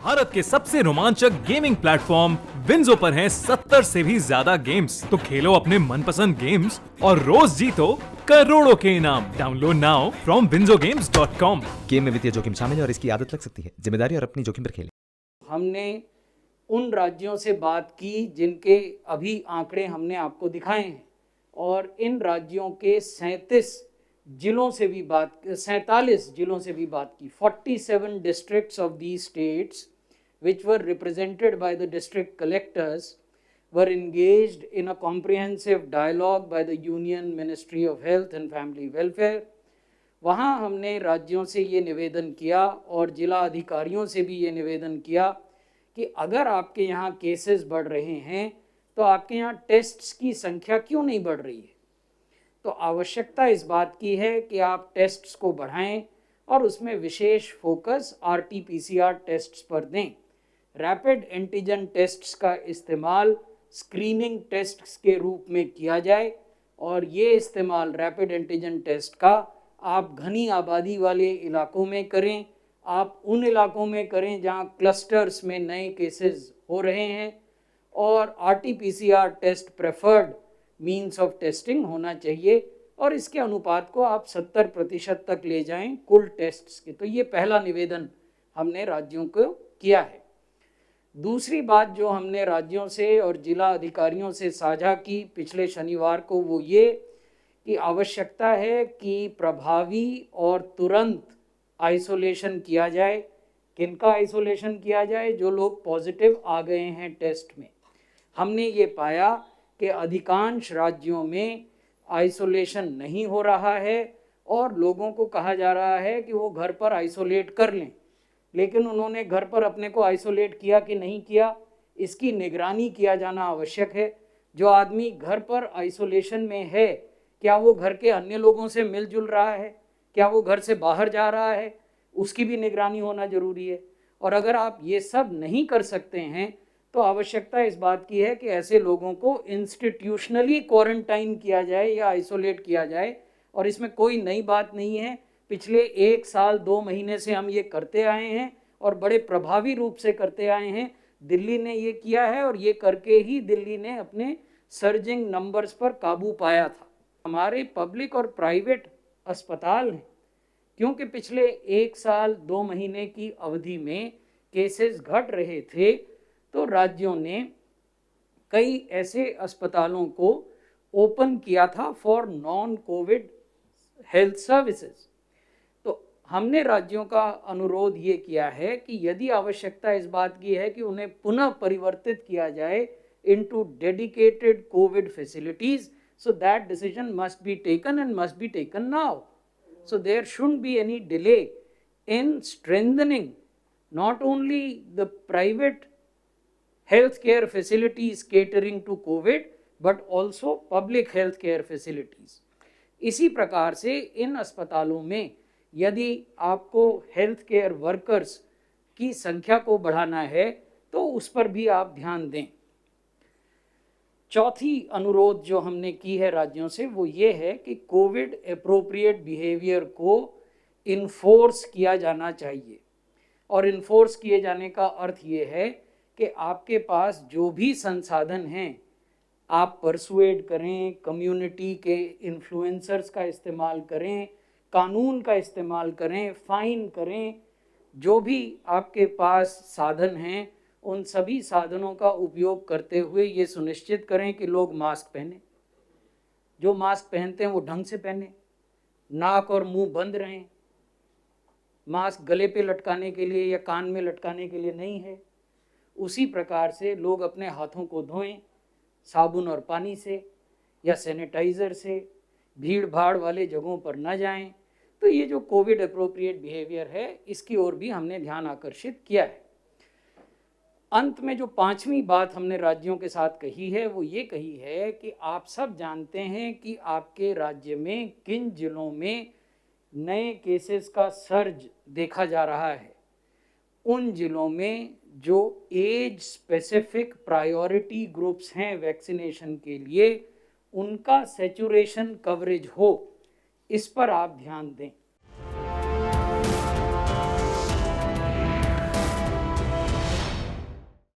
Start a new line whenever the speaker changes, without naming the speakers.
भारत के सबसे रोमांचक गेमिंग प्लेटफॉर्म विंजो पर हैं 70 से भी ज्यादा गेम्स। तो खेलो अपने मनपसंद गेम्स और रोज जीतो करोड़ों के इनाम। Download now from winzogames.com।
Game में वित्तीय जोखिम शामिल है और इसकी आदत लग सकती है। जिम्मेदारी और अपनी जोखिम पर खेलें।
हमने उन राज्यों से बात की जिनके अभी आंकड़े हमने आपको दिखाए हैं और इन राज्यों के 47 जिलों से भी 47 जिलों से भी बात की। 47 districts of these states which were represented by the district collectors were engaged in a comprehensive dialogue by the Union Ministry of Health and Family Welfare। वहाँ हमने राज्यों से ये निवेदन किया और जिला अधिकारियों से भी ये निवेदन किया कि अगर आपके यहाँ केसेस बढ़ रहे हैं तो आपके यहाँ टेस्ट्स की संख्या क्यों नहीं बढ़ रही है। तो आवश्यकता इस बात की है कि आप टेस्ट्स को बढ़ाएं और उसमें विशेष फोकस RT-PCR टेस्ट्स पर दें। रैपिड एंटीजन टेस्ट्स का इस्तेमाल स्क्रीनिंग टेस्ट्स के रूप में किया जाए और ये इस्तेमाल रैपिड एंटीजन टेस्ट का आप घनी आबादी वाले इलाकों में करें। आप उन इलाकों में करें जहां क्लस्टर्स में नए केसेस हो रहे हैं और RT-PCR test preferred means of testing होना चाहिए और इसके अनुपात को आप 70% तक ले जाएं कुल टेस्ट्स के। तो ये पहला निवेदन हमने राज्यों को किया है। दूसरी बात जो हमने राज्यों से और जिला अधिकारियों से साझा की पिछले शनिवार को वो ये कि आवश्यकता है कि प्रभावी और तुरंत आइसोलेशन किया जाए। किनका आइसोलेशन किया जाए? जो लोग पॉजिटिव आ गए हैं टेस्ट में। हमने ये पाया कि अधिकांश राज्यों में आइसोलेशन नहीं हो रहा है और लोगों को कहा जा रहा है कि वो घर पर आइसोलेट कर लें, लेकिन उन्होंने घर पर अपने को आइसोलेट किया कि नहीं किया, इसकी निगरानी किया जाना आवश्यक है। जो आदमी घर पर आइसोलेशन में है, क्या वो घर के अन्य लोगों से मिलजुल रहा है, क्या वो घर से बाहर जा रहा है, उसकी भी निगरानी होना ज़रूरी है। और अगर आप ये सब नहीं कर सकते हैं तो आवश्यकता इस बात की है कि ऐसे लोगों को इंस्टीट्यूशनली क्वारंटाइन किया जाए या आइसोलेट किया जाए। और इसमें कोई नई बात नहीं है, पिछले 1 साल 2 महीने से हम ये करते आए हैं और बड़े प्रभावी रूप से करते आए हैं। दिल्ली ने ये किया है और ये करके ही दिल्ली ने अपने सर्जिंग नंबर्स पर काबू पाया था। हमारे पब्लिक और प्राइवेट अस्पताल हैं, क्योंकि पिछले 1 साल 2 महीने की अवधि में केसेस घट रहे थे तो राज्यों ने कई ऐसे अस्पतालों को ओपन किया था for non Covid health services. तो हमने राज्यों का अनुरोध ये किया है कि यदि आवश्यकता इस बात की है कि उन्हें पुनः परिवर्तित किया जाए into dedicated Covid facilities, so that decision must be taken and must be taken now. So there shouldn't be any delay in strengthening not only the private healthcare facilities catering to COVID but also public healthcare facilities. इसी प्रकार से इन अस्पतालों में यदि आपको health care workers की संख्या को बढ़ाना है तो उस पर भी आप ध्यान दें। चौथी अनुरोध जो हमने की है राज्यों से वो ये है कि कोविड एप्रोप्रिएट बिहेवियर को इन्फोर्स किया जाना चाहिए। और इन्फोर्स किए जाने का अर्थ ये है कि आपके पास जो भी संसाधन हैं आप परसुएड करें, कम्युनिटी के इन्फ्लुएंसर्स का इस्तेमाल करें, कानून का इस्तेमाल करें, फाइन करें। जो भी आपके पास साधन हैं उन सभी साधनों का उपयोग करते हुए ये सुनिश्चित करें कि लोग मास्क पहने। जो मास्क पहनते हैं वो ढंग से पहने, नाक और मुंह बंद रहें। मास्क गले पे लटकाने के लिए या कान में लटकाने के लिए नहीं है। उसी प्रकार से लोग अपने हाथों को धोएं साबुन और पानी से या सैनिटाइज़र से, भीड़ भाड़ वाले जगहों पर न जाएं। तो ये जो कोविड एप्रोप्रिएट बिहेवियर है इसकी ओर भी हमने ध्यान आकर्षित किया है। अंत में जो 5वीं बात हमने राज्यों के साथ कही है वो ये कही है कि आप सब जानते हैं कि आपके राज्य में किन जिलों में नए केसेस का सर्ज देखा जा रहा है। उन जिलों में जो एज स्पेसिफिक प्रायोरिटी ग्रुप्स हैं वैक्सीनेशन के लिए, उनका सैचुरेशन कवरेज हो, इस पर आप ध्यान दें।